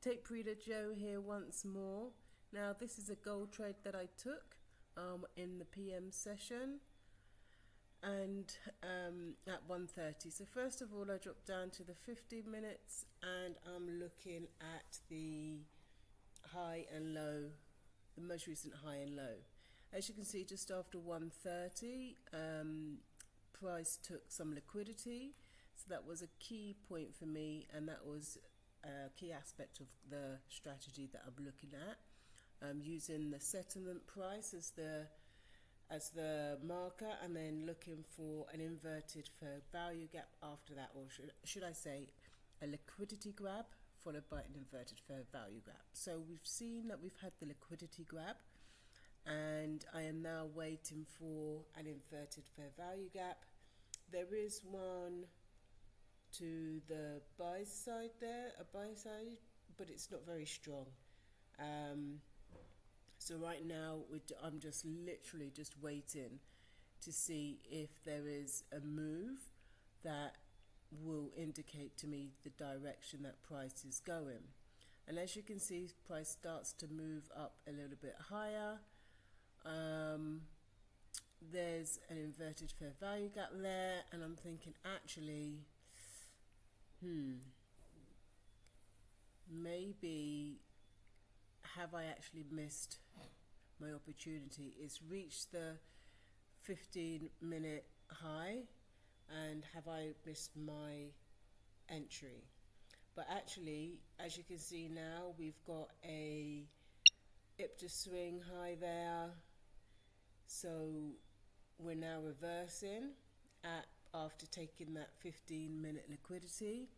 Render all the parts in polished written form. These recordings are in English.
Tape Reader Joe here once more. Now this is a gold trade that I took in the PM session and at 1:30. So first of all I dropped down to the 50 minutes and I'm looking at the high and low, the most recent high and low. As you can see, just after 1:30 price took some liquidity, so that was a key point for me, and that was a key aspect of the strategy that I'm looking at, using the settlement price as the marker, and then looking for an inverted fair value gap after that, or should I say a liquidity grab followed by an inverted fair value gap. So we've seen that we've had the liquidity grab, and I am now waiting for an inverted fair value gap. There is one to the buy side there, a buy side, but it's not very strong. So right now I'm just literally just waiting to see if there is a move that will indicate to me the direction that price is going. And as you can see, price starts to move up a little bit higher. There's an inverted fair value gap there, and I'm thinking actually maybe have I actually missed my opportunity? It's reached the 15-minute high, and have I missed my entry? But actually, as you can see now, we've got a IPTA swing high there, so we're now reversing after taking that 15-minute liquidity.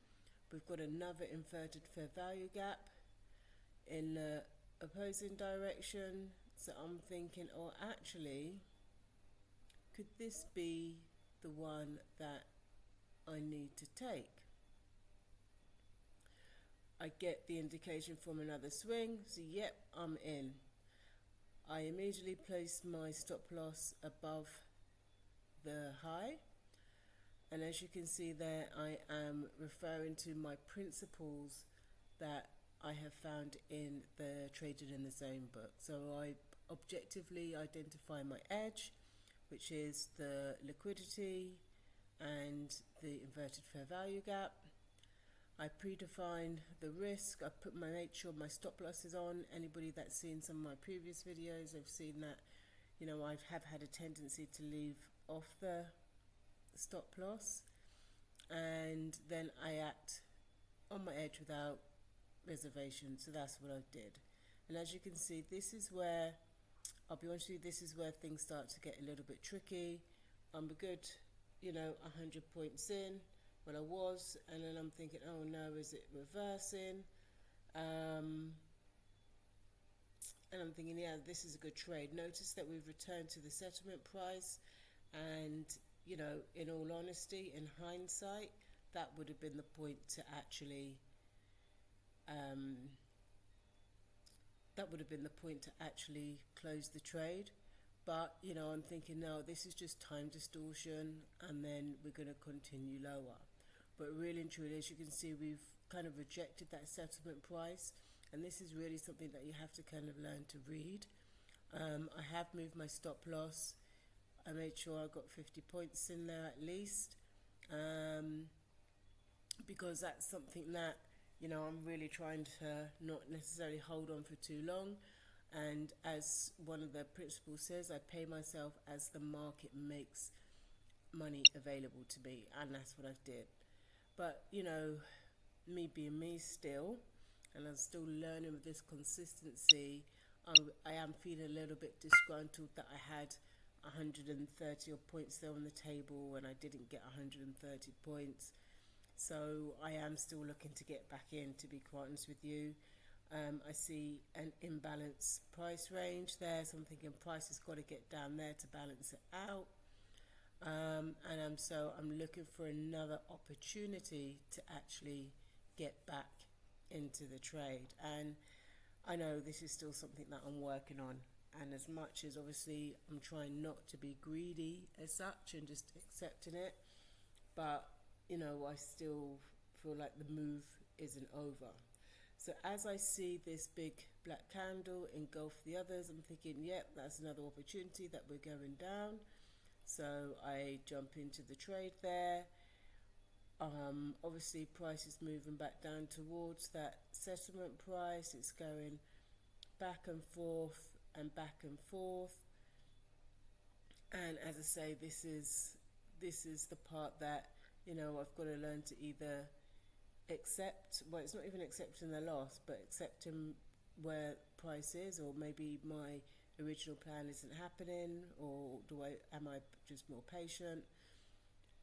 We've got another inverted fair value gap in the opposing direction, so I'm thinking, oh actually, could this be the one that I need to take? I get the indication from another swing, so yep, I'm in. I immediately placed my stop loss above the high, and as you can see there, I am referring to my principles that I have found in the Traded in the Zone book. So I objectively identify my edge, which is the liquidity and the inverted fair value gap. I predefine the risk. I make sure my stop loss is on. Anybody that's seen some of my previous videos, they've seen that, you know, I have had a tendency to leave off the stop loss, and then I act on my edge without reservation. So that's what I did. And as you can see, this is where, I'll be honest with you, this is where things start to get a little bit tricky. I'm a good, 100 points in when I was, and then I'm thinking, oh no, is it reversing? And I'm thinking, yeah, this is a good trade. Notice that we've returned to the settlement price, and in all honesty, in hindsight, that would have been the point to actually close the trade. But I'm thinking, no, this is just time distortion, and then we're going to continue lower. But really and truly, as you can see, we've kind of rejected that settlement price, and this is really something that you have to kind of learn to read. I have moved my stop loss. I made sure I got 50 points in there at least, because that's something that I'm really trying to not necessarily hold on for too long. And as one of the principles says, I pay myself as the market makes money available to me, and that's what I did. But me being me still, and I'm still learning with this consistency, I am feeling a little bit disgruntled that I had 130 odd points there on the table and I didn't get 130 points. So I am still looking to get back in, to be quite honest with you. I see an imbalanced price range there, so I'm thinking price has got to get down there to balance it out. So I'm looking for another opportunity to actually get back into the trade. And I know this is still something that I'm working on. And as much as obviously I'm trying not to be greedy as such and just accepting it, but I still feel like the move isn't over. So as I see this big black candle engulf the others, I'm thinking, yep, that's another opportunity that we're going down. So I jump into the trade there. Obviously price is moving back down towards that settlement price. It's going back and forth and back and forth. And as I say, this is the part that, you know, I've got to learn to either accept, well, it's not even accepting the loss, but accepting where price is, or maybe my original plan isn't happening, or am I just more patient?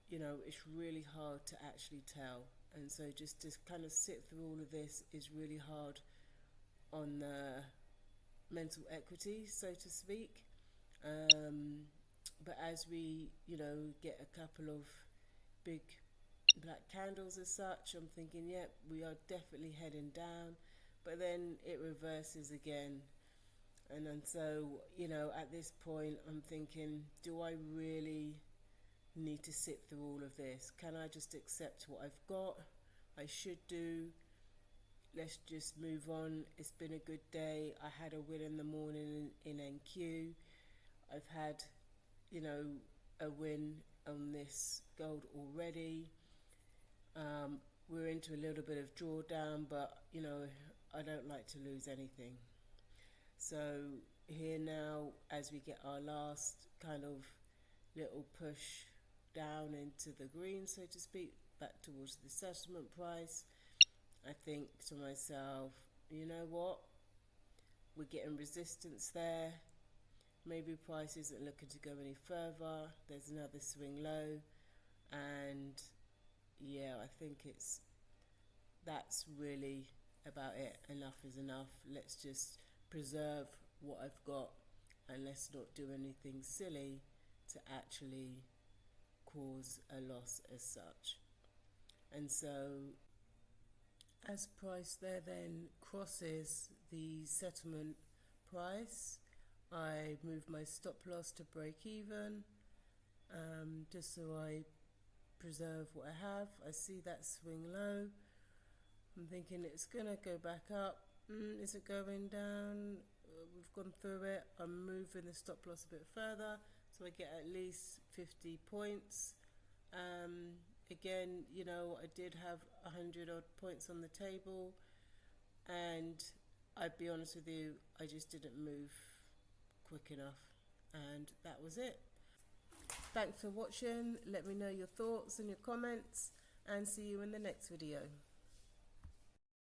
You know, it's really hard to actually tell. And so just to kind of sit through all of this is really hard on the mental equity, so to speak. But as we, you know, get a couple of big black candles as such, I'm thinking, yep, we are definitely heading down. But then it reverses again. And then so, you know, at this point, I'm thinking, do I really need to sit through all of this? Can I just accept what I've got? I should do. Let's just move on. It's been a good day. I had a win in the morning in NQ. I've had, you know, a win on this gold already. We're into a little bit of drawdown, but, you know, I don't like to lose anything. So here now, as we get our last kind of little push down into the green, so to speak, back towards the settlement price, I think to myself, you know what, we're getting resistance there. Maybe price isn't looking to go any further. There's another swing low, and yeah, I think that's really about it. Enough is enough. Let's just preserve what I've got, and let's not do anything silly to actually cause a loss as such. And so as price there then crosses the settlement price, I move my stop loss to break even, just so I preserve what I have. I see that swing low. I'm thinking it's gonna go back up. Is it going down? We've gone through it. I'm moving the stop loss a bit further, so I get at least 50 points. Again, you know, I did have 100 odd points on the table, and I'd be honest with you, I just didn't move quick enough, and that was it. Thanks for watching. Let me know your thoughts and your comments, and see you in the next video.